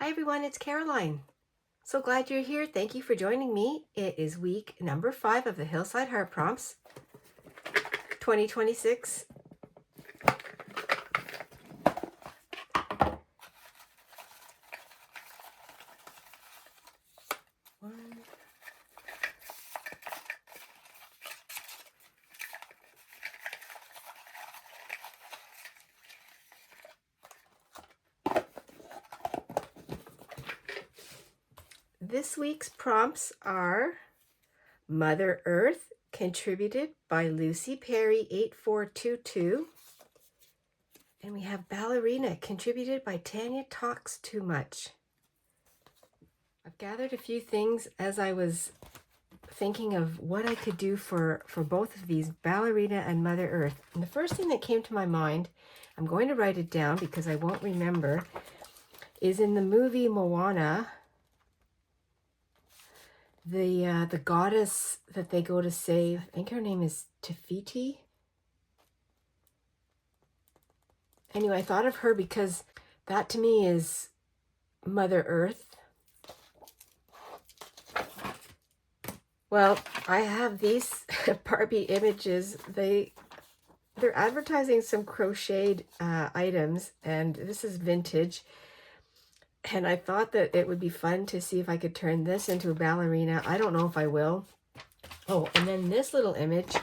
Hi everyone, it's Caroline. So glad you're here. Thank you for joining me. It is week number 5 of the Hillside Heart Prompts 2026. This week's prompts are Mother Earth, contributed by Lucy Perry 8422. And we have Ballerina, contributed by Tanya Talks Too Much. I've gathered a few things as I was thinking of what I could do for both of these, Ballerina and Mother Earth. And the first thing that came to my mind, I'm going to write it down because I won't remember, is in the movie Moana, the goddess that they go to save, I think her name is Tafiti. Anyway, I thought of her because that to me is Mother Earth. Well, I have these Barbie images. They're advertising some crocheted items, and this is vintage. And I thought that it would be fun to see if I could turn this into a ballerina. I don't know if I will. Oh, and then this little image.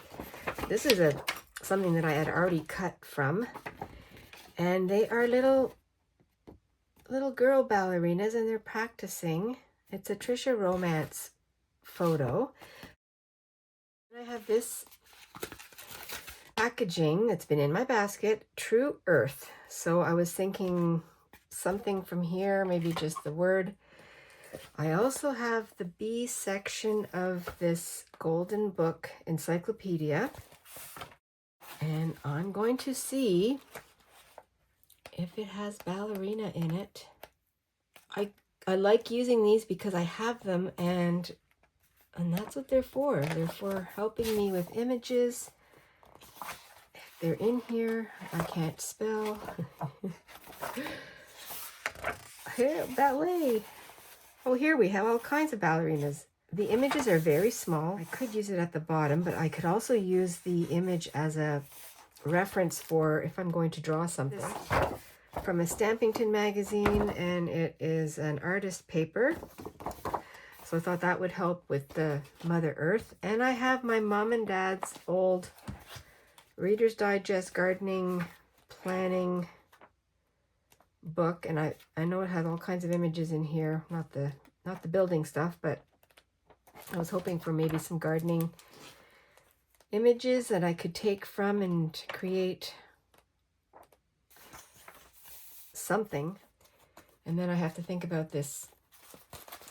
This is something that I had already cut from. And they are little girl ballerinas, and they're practicing. It's a Trisha Romance photo. And I have this packaging that's been in my basket, True Earth. So I was thinking something from here, maybe just the word. I also have the B section of this Golden Book encyclopedia, and I'm going to see if it has ballerina in it. I like using these because I have them, and that's what they're for. They're for helping me with images. If they're in here, I can't spell. Here, ballet. Oh, here we have all kinds of ballerinas. The images are very small. I could use it at the bottom, but I could also use the image as a reference for if I'm going to draw something. From a Stampington magazine, and it is an artist paper. So I thought that would help with the Mother Earth. And I have my mom and dad's old Reader's Digest gardening planning book, and I know it has all kinds of images in here, not the building stuff, but I was hoping for maybe some gardening images that I could take from and create something. And then I have to think about this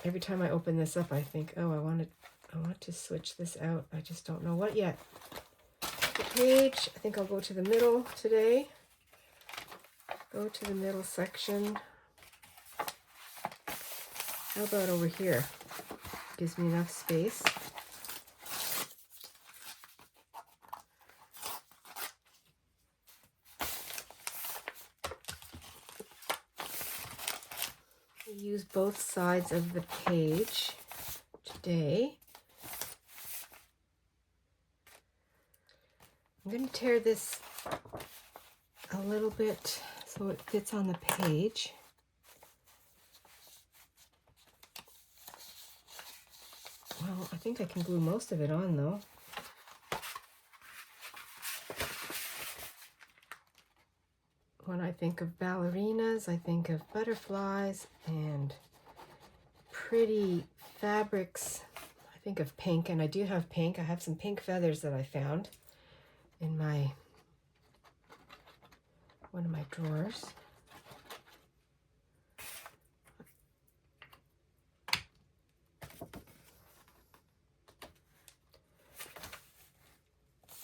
every time I open this up. I think, oh, I want to switch this out. I just don't know what yet. The page, I think I'll go to the middle today. Go to the middle section. How about over here? Gives me enough space. Use both sides of the page today. I'm going to tear this a little bit so it fits on the page. Well, I think I can glue most of it on though. When I think of ballerinas, I think of butterflies and pretty fabrics. I think of pink, and I do have pink. I have some pink feathers that I found in one of my drawers.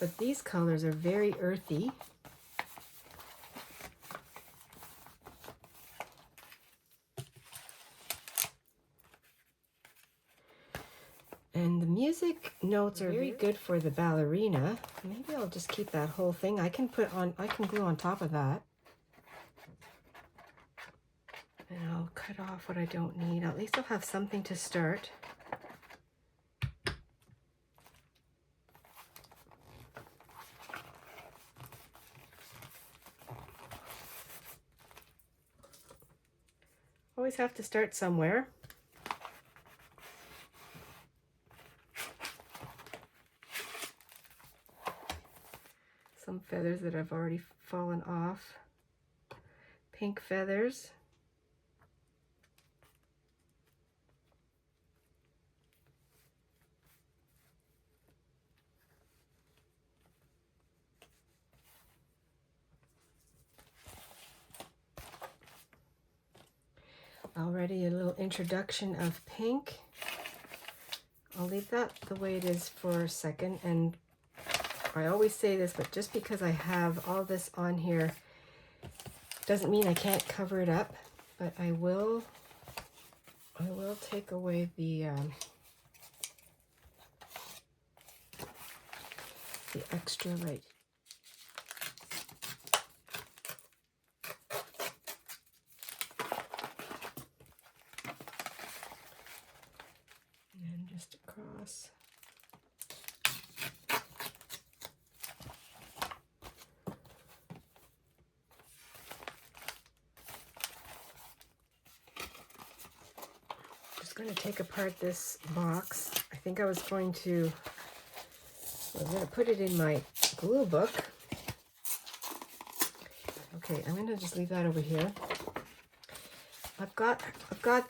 But these colors are very earthy. And the music notes are very good for the ballerina. Maybe I'll just keep that whole thing. I can glue on top of that. And I'll cut off what I don't need. At least I'll have something to start. Always have to start somewhere. Some feathers that have already fallen off. Pink feathers. Already a little introduction of pink. I'll leave that the way it is for a second, and I always say this, but just because I have all this on here doesn't mean I can't cover it up, but I will take away the extra right. And just across. Going to take apart this box. I think I was going to put it in my glue book. Okay, I'm going to just leave that over here. I've got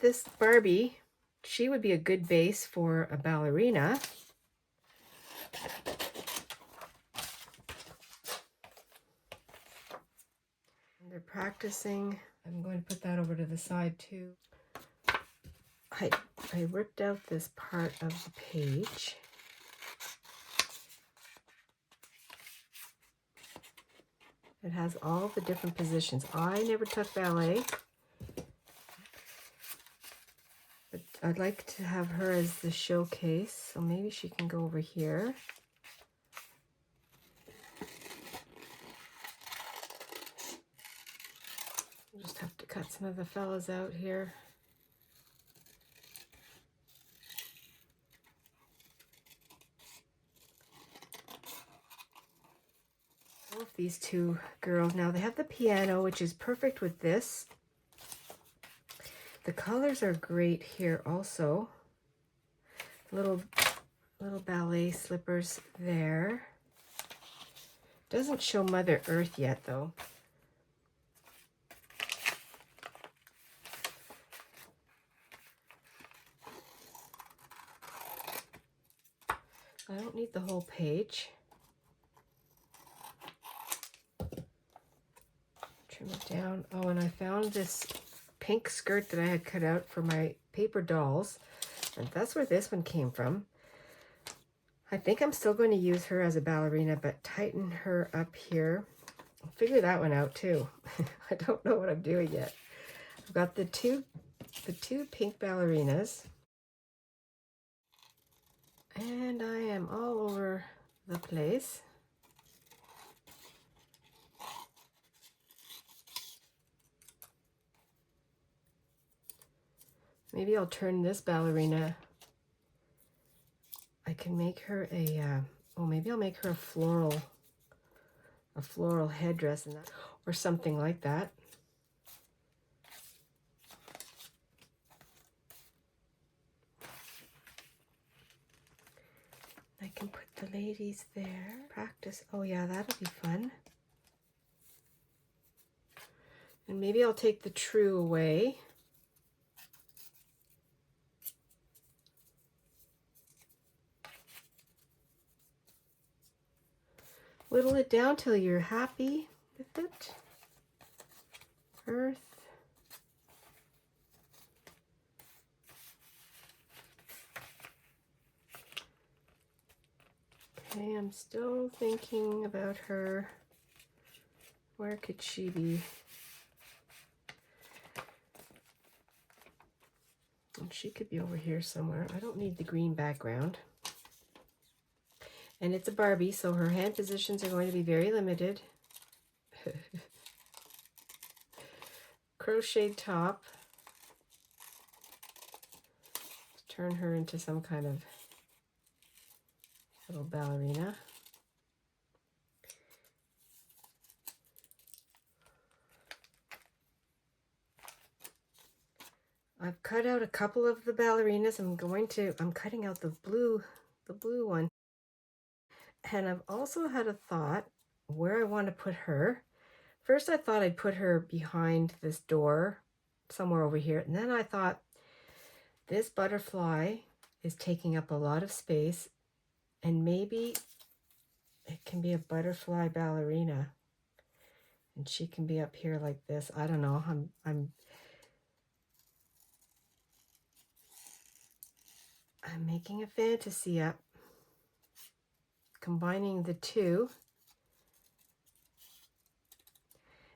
this Barbie. She would be a good base for a ballerina. And they're practicing. I'm going to put that over to the side too. I ripped out this part of the page. It has all the different positions. I never took ballet, but I'd like to have her as the showcase, so maybe she can go over here. I'll just have to cut some of the fellas out here. These two girls now, they have the piano, which is perfect with this. The colors are great here also. Little ballet slippers there. Doesn't show Mother Earth yet though. I don't need the whole page. Trim it down. Oh, and I found this pink skirt that I had cut out for my paper dolls, and that's where this one came from. I think I'm still going to use her as a ballerina, but tighten her up here. I'll figure that one out too. I don't know what I'm doing yet. I've got the two pink ballerinas, and I am all over the place. Maybe I'll turn this ballerina. I can make her a, maybe I'll make her a floral headdress and that, or something like that. I can put the ladies there. Practice. Oh yeah, that'll be fun. And maybe I'll take the true away. Whittle it down till you're happy with it. Earth. Okay, I'm still thinking about her. Where could she be? And she could be over here somewhere. I don't need the green background. And it's a Barbie, so her hand positions are going to be very limited. Crocheted top. turn her into some kind of little ballerina. I've cut out a couple of the ballerinas. I'm cutting out the blue one. And I've also had a thought where I want to put her. First, I thought I'd put her behind this door somewhere over here. And then I thought this butterfly is taking up a lot of space, and maybe it can be a butterfly ballerina. And she can be up here like this. I don't know. I'm making a fantasy up, combining the two.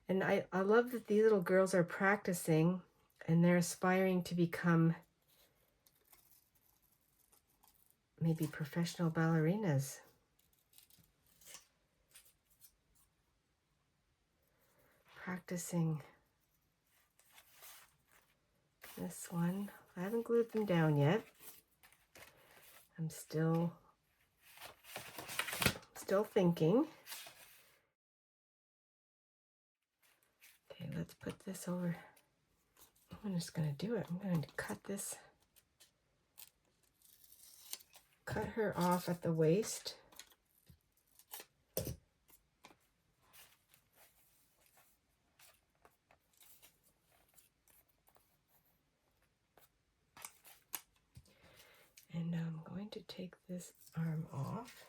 And I love that these little girls are practicing and they're aspiring to become maybe professional ballerinas. Practicing this one. I haven't glued them down yet. I'm still thinking. Okay, let's put this over. I'm just going to do it. I'm going to cut her off at the waist. And I'm going to take this arm off.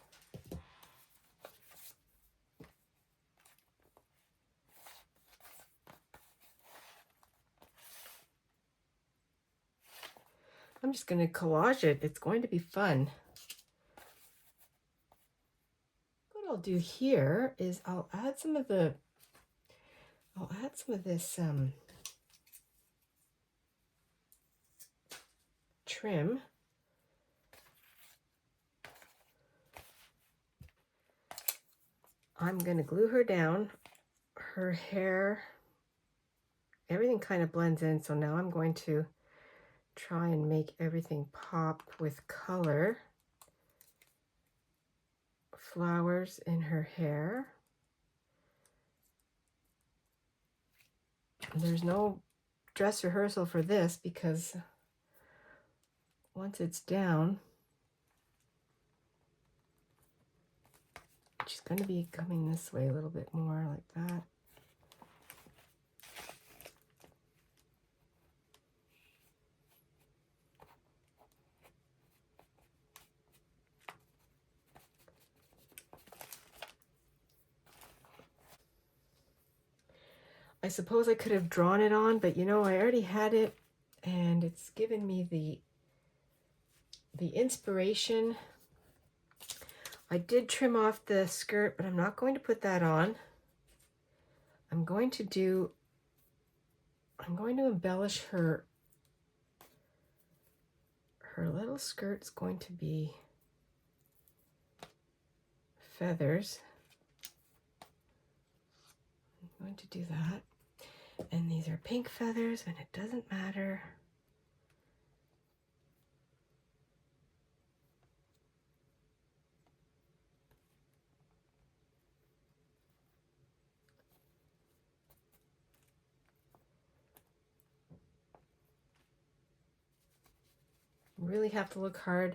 I'm just going to collage it. It's going to be fun. What I'll do here is I'll add some of this trim. I'm going to glue her down. Her hair, everything kind of blends in, so now I'm going to try and make everything pop with color. Flowers in her hair. There's no dress rehearsal for this because once it's down, she's going to be coming this way a little bit more like that. I suppose I could have drawn it on, but you know, I already had it and it's given me the inspiration. I did trim off the skirt, but I'm not going to put that on. I'm going to embellish her. Her little skirt's going to be feathers. I'm going to do that. And these are pink feathers, and it doesn't matter. Really have to look hard.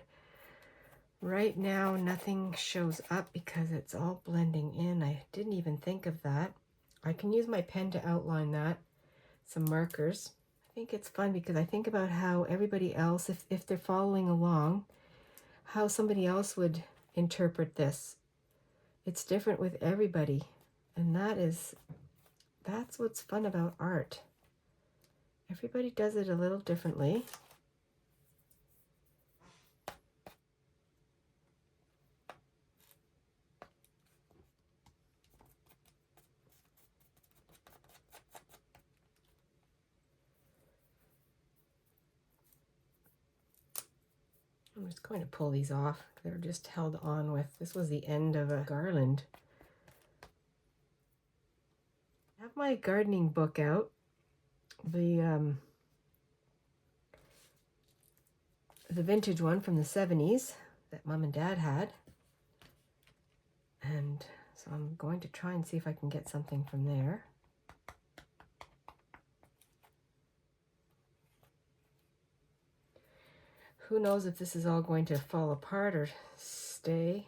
Right now, nothing shows up because it's all blending in. I didn't even think of that. I can use my pen to outline that, some markers. I think it's fun because I think about how everybody else, if they're following along, how somebody else would interpret this. It's different with everybody, and that's what's fun about art. Everybody does it a little differently. I'm just going to pull these off. They're just held on with, this was the end of a garland. I have my gardening book out. The the vintage one from the 70s that Mom and Dad had. And so I'm going to try and see if I can get something from there. Who knows if this is all going to fall apart or stay.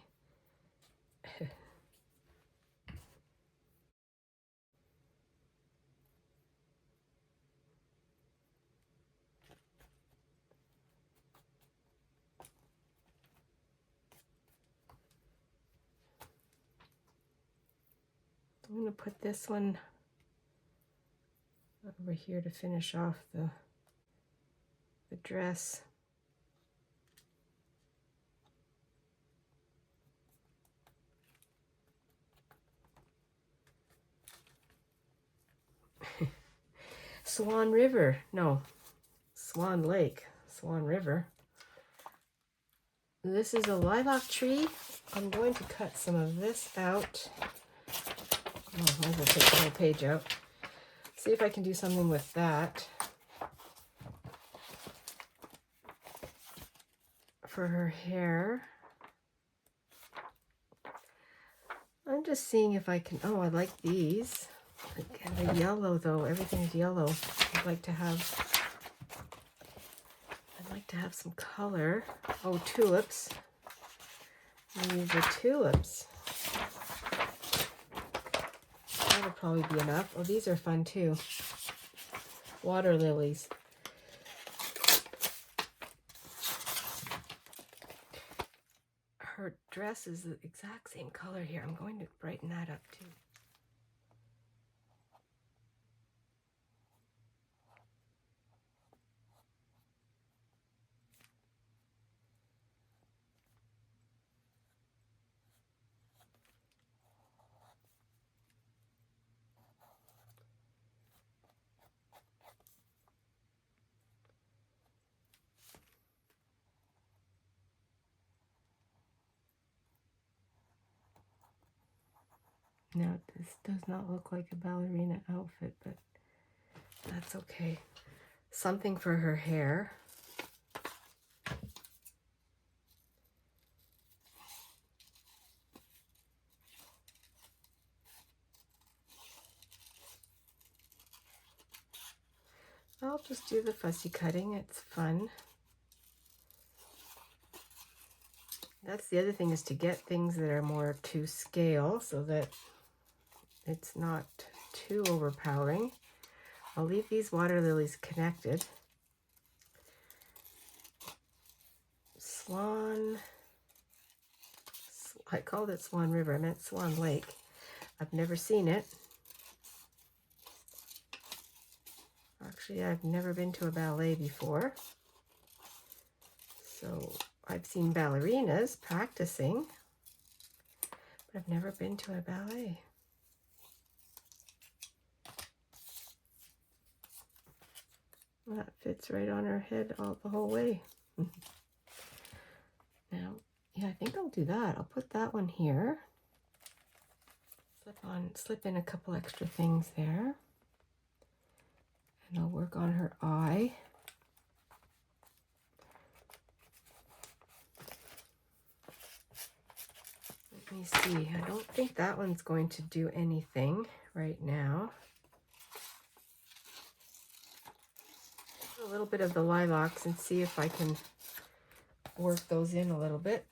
I'm going to put this one over here to finish off the dress. Swan River, no, Swan Lake, Swan River. This is a lilac tree. I'm going to cut some of this out. Oh, might as well take the whole page out. See if I can do something with that. For her hair. I'm just seeing if I can, oh, I like these. And the yellow though, everything's yellow. I'd like to have some color. Oh, tulips. Use the tulips. That'll probably be enough. Oh, these are fun too. Water lilies. Her dress is the exact same color here. I'm going to brighten that up too. Now, this does not look like a ballerina outfit, but that's okay. Something for her hair. I'll just do the fussy cutting. It's fun. That's the other thing, is to get things that are more to scale so that it's not too overpowering. I'll leave these water lilies connected. Swan, I called it Swan River, I meant Swan Lake. I've never seen it. Actually, I've never been to a ballet before. So I've seen ballerinas practicing, but I've never been to a ballet. That fits right on her head all the whole way. Now, yeah, I think I'll do that. I'll put that one here. Slip in a couple extra things there. And I'll work on her eye. Let me see. I don't think that one's going to do anything right now. A little bit of the lilacs and see if I can work those in a little bit.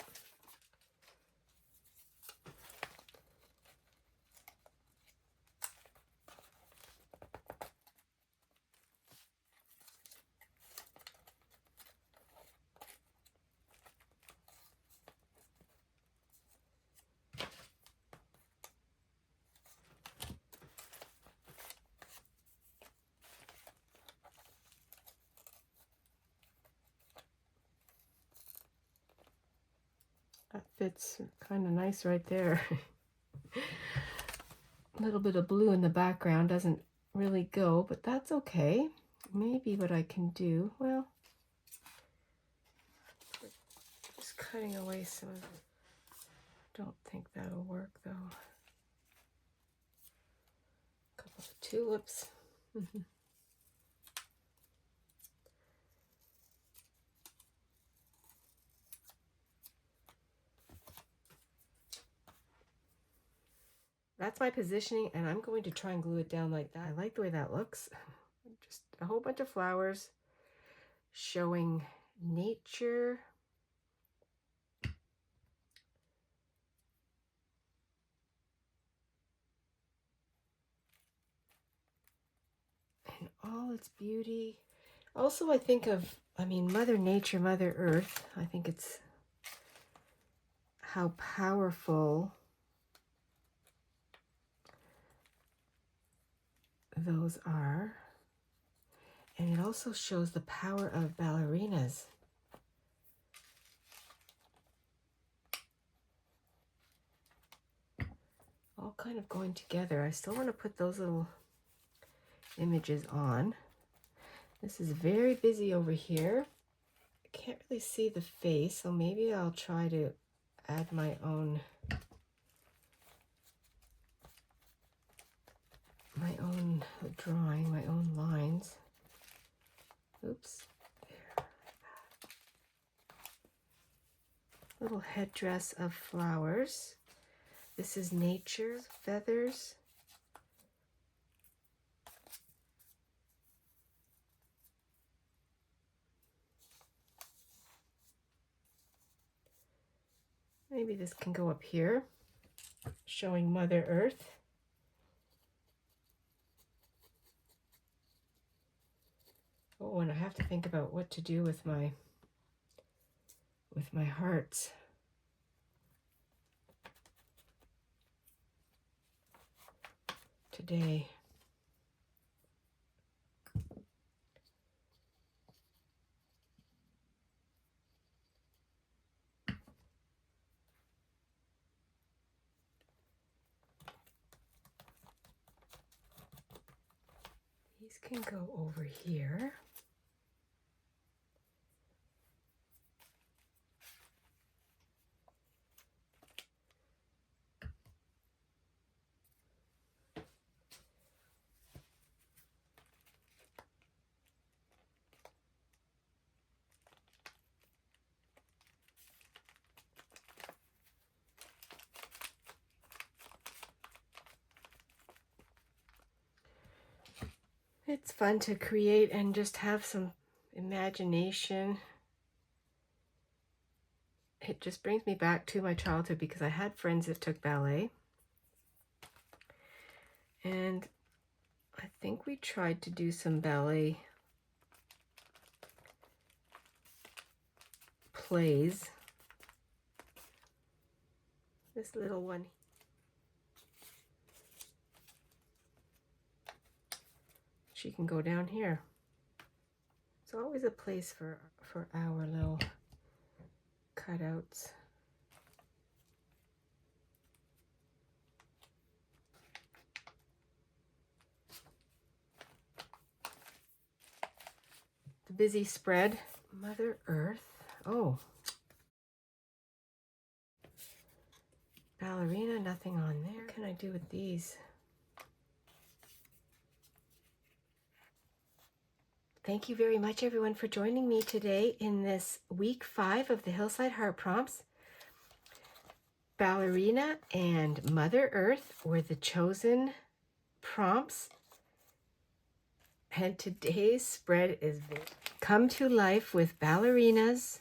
That fits kind of nice right there. A little bit of blue in the background doesn't really go, but that's okay. Maybe what I can do, well, just cutting away some of it. Don't think that'll work though. A couple of tulips. That's my positioning, and I'm going to try and glue it down like that. I like the way that looks. Just a whole bunch of flowers showing nature. And all its beauty. Also, I think of, Mother Nature, Mother Earth. I think it's how powerful those are. And it also shows the power of ballerinas. All kind of going together. I still want to put those little images on. This is very busy over here. I can't really see the face, so maybe I'll try to add my own drawing, my own lines. Oops. There. Little headdress of flowers. This is nature, feathers. Maybe this can go up here, showing Mother Earth. Oh, and I have to think about what to do with my hearts. Today. These can go over here. It's fun to create and just have some imagination. It just brings me back to my childhood because I had friends that took ballet. And I think we tried to do some ballet plays. This little one. She can go down here. It's always a place for our little cutouts. The busy spread. Mother Earth. Oh. Ballerina, nothing on there. What can I do with these? Thank you very much, everyone, for joining me today in this week 5 of the Hillside Heart Prompts. Ballerina and Mother Earth were the chosen prompts. And today's spread is come to life with ballerinas,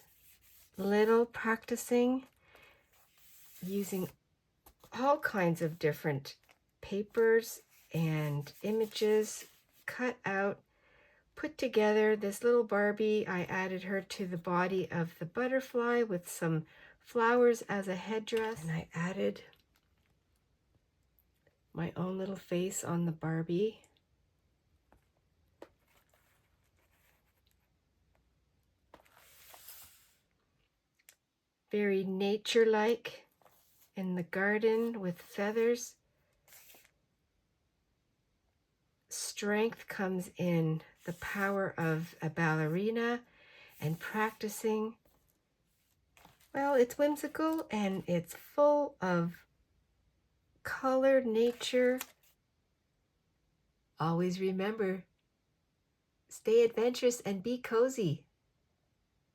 little practicing, using all kinds of different papers and images cut out. Put together this little Barbie. I added her to the body of the butterfly with some flowers as a headdress. And I added my own little face on the Barbie. Very nature-like in the garden with feathers. Strength comes in the power of a ballerina and practicing. Well, it's whimsical and it's full of color, nature. Always remember, stay adventurous and be cozy.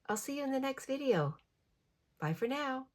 I'll see you in the next video. Bye for now.